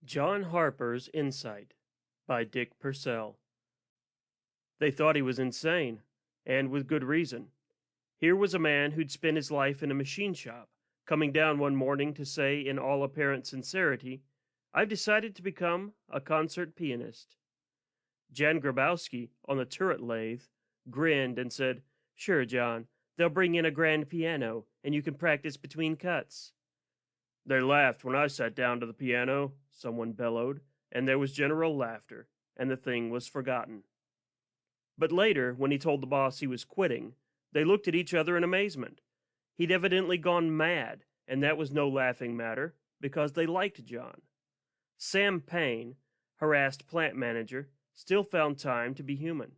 John Harper's Insight by Dick Purcell. They thought he was insane, and with good reason. Here was a man who'd spent his life in a machine shop, coming down one morning to say in all apparent sincerity, "I've decided to become a concert pianist." Jan Grabowski, on the turret lathe, grinned and said, "Sure, John, they'll bring in a grand piano, and you can practice between cuts." "They laughed when I sat down to the piano," someone bellowed, and there was general laughter, and the thing was forgotten. But later, when he told the boss he was quitting, they looked at each other in amazement. He'd evidently gone mad, and that was no laughing matter, because they liked John. Sam Payne, harassed plant manager, still found time to be human.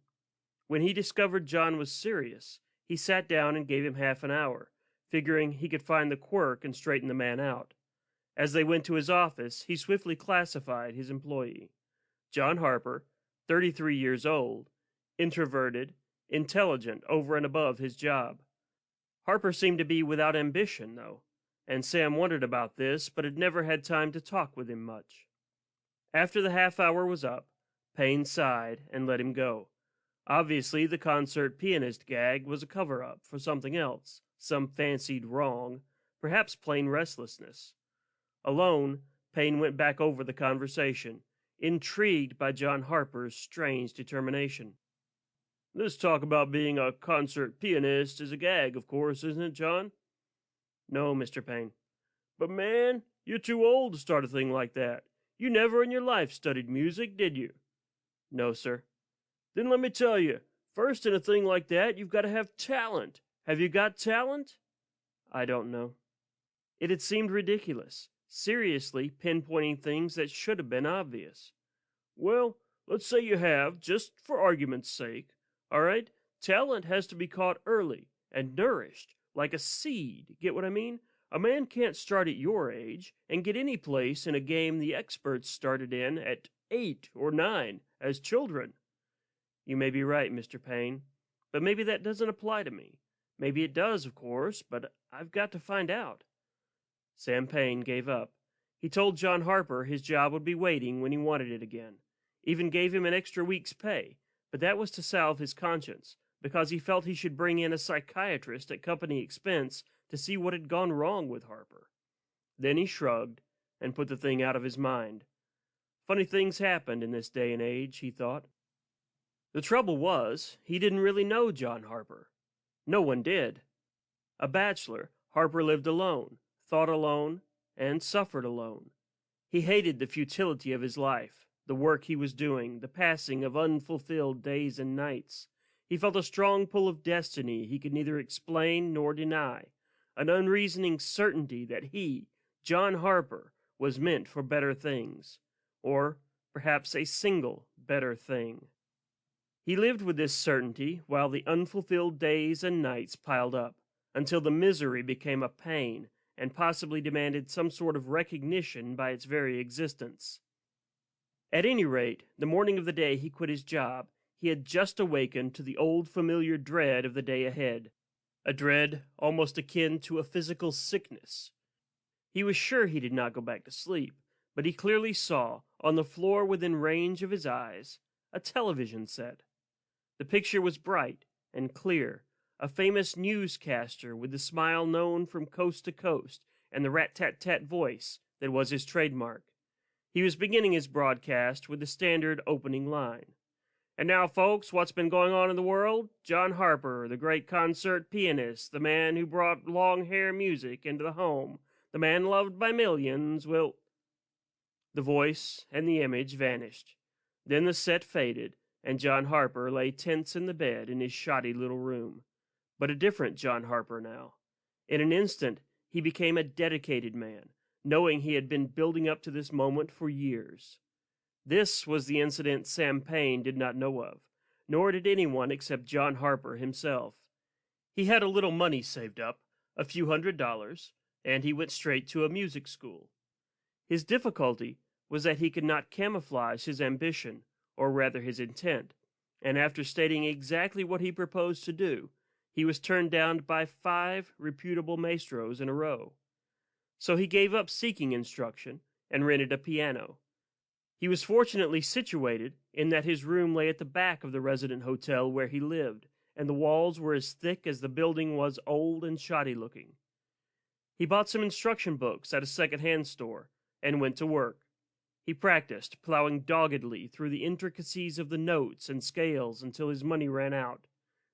When he discovered John was serious, he sat down and gave him half an hour, figuring he could find the quirk and straighten the man out. As they went to his office, he swiftly classified his employee. John Harper, 33 years old, introverted, intelligent over and above his job. Harper seemed to be without ambition, though, and Sam wondered about this, but had never had time to talk with him much. After the half hour was up, Payne sighed and let him go. Obviously, the concert pianist gag was a cover-up for something else, some fancied wrong, perhaps plain restlessness. Alone, Payne went back over the conversation, intrigued by John Harper's strange determination. "This talk about being a concert pianist is a gag, of course, isn't it, John?" "No, Mr. Payne." "But man, you're too old to start a thing like that. You never in your life studied music, did you?" "No, sir." "Then let me tell you, first in a thing like that, you've got to have talent. Have you got talent?" "I don't know." It had seemed ridiculous, seriously pinpointing things that should have been obvious. "Well, let's say you have, just for argument's sake. All right? Talent has to be caught early and nourished, like a seed. Get what I mean? A man can't start at your age and get any place in a game the experts started in at 8 or 9 as children." "You may be right, Mr. Payne, but maybe that doesn't apply to me. Maybe it does, of course, but I've got to find out." Sam Payne gave up. He told John Harper his job would be waiting when he wanted it again, even gave him an extra week's pay, but that was to salve his conscience, because he felt he should bring in a psychiatrist at company expense to see what had gone wrong with Harper. Then he shrugged and put the thing out of his mind. Funny things happened in this day and age, he thought. The trouble was, he didn't really know John Harper. No one did. A bachelor, Harper lived alone, thought alone, and suffered alone. He hated the futility of his life, the work he was doing, the passing of unfulfilled days and nights. He felt a strong pull of destiny he could neither explain nor deny, an unreasoning certainty that he, John Harper, was meant for better things, or perhaps a single better thing. He lived with this certainty while the unfulfilled days and nights piled up, until the misery became a pain and possibly demanded some sort of recognition by its very existence. At any rate, the morning of the day he quit his job, he had just awakened to the old familiar dread of the day ahead, a dread almost akin to a physical sickness. He was sure he did not go back to sleep, but he clearly saw, on the floor within range of his eyes, a television set. The picture was bright and clear, a famous newscaster with the smile known from coast to coast and the rat-tat-tat voice that was his trademark. He was beginning his broadcast with the standard opening line. "And now, folks, what's been going on in the world? John Harper, the great concert pianist, the man who brought long-hair music into the home, the man loved by millions, will—" The voice and the image vanished. Then the set faded, and John Harper lay tense in the bed in his shoddy little room. But a different John Harper now. In an instant, he became a dedicated man, knowing he had been building up to this moment for years. This was the incident Sam Payne did not know of, nor did anyone except John Harper himself. He had a little money saved up, a few $100s, and he went straight to a music school. His difficulty was that he could not camouflage his ambition, or rather his intent, and after stating exactly what he proposed to do, he was turned down by 5 reputable maestros in a row. So he gave up seeking instruction and rented a piano, He was fortunately situated in that his room lay at the back of the resident hotel where he lived, and the walls were as thick as the building was old and shoddy looking. He bought some instruction books at a second-hand store and went to work. He practiced, plowing doggedly through the intricacies of the notes and scales until his money ran out.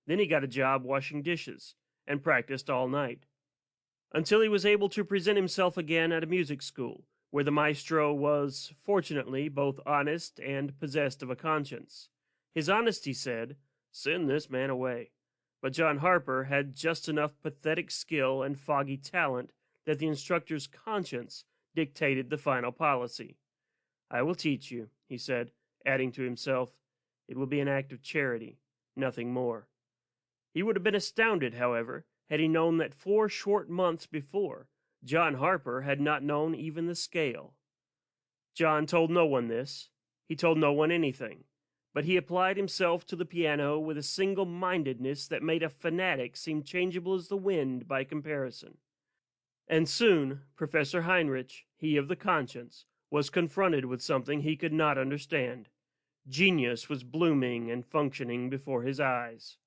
Then he got a job washing dishes and practiced all night, until he was able to present himself again at a music school, where the maestro was, fortunately, both honest and possessed of a conscience. His honesty said, "Send this man away." But John Harper had just enough pathetic skill and foggy talent that the instructor's conscience dictated the final policy. "I will teach you," he said, adding to himself, "It will be an act of charity, nothing more." He would have been astounded, however, had he known that 4 short months before, John Harper had not known even the scale. John told no one this. He told no one anything. But he applied himself to the piano with a single-mindedness that made a fanatic seem changeable as the wind by comparison. And soon, Professor Heinrich, he of the conscience, was confronted with something he could not understand. Genius was blooming and functioning before his eyes.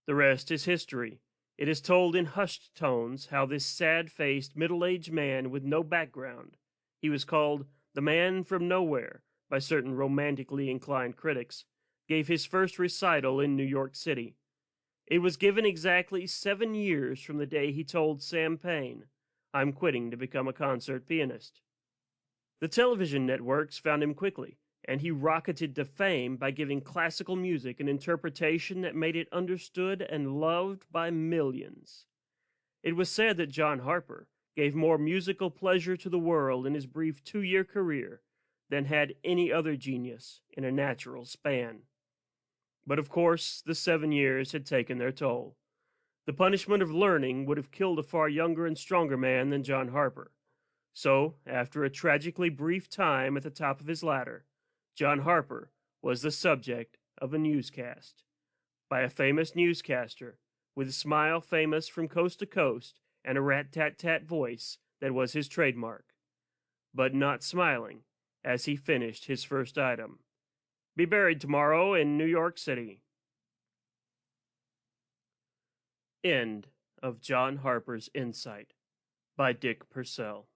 The rest is history. It is told in hushed tones how this sad-faced, middle-aged man with no background, he was called the man from nowhere by certain romantically inclined critics, gave his first recital in New York City. It was given exactly 7 years from the day he told Sam Payne, "I'm quitting to become a concert pianist." The television networks found him quickly, and he rocketed to fame by giving classical music an interpretation that made it understood and loved by millions. It was said that John Harper gave more musical pleasure to the world in his brief 2-year career than had any other genius in a natural span. But of course, the 7 years had taken their toll. The punishment of learning would have killed a far younger and stronger man than John Harper. So, after a tragically brief time at the top of his ladder, John Harper was the subject of a newscast by a famous newscaster with a smile famous from coast to coast and a rat-tat-tat voice that was his trademark, but not smiling as he finished his first item. "Be buried tomorrow in New York City." End of John Harper's Insight by Dick Purcell.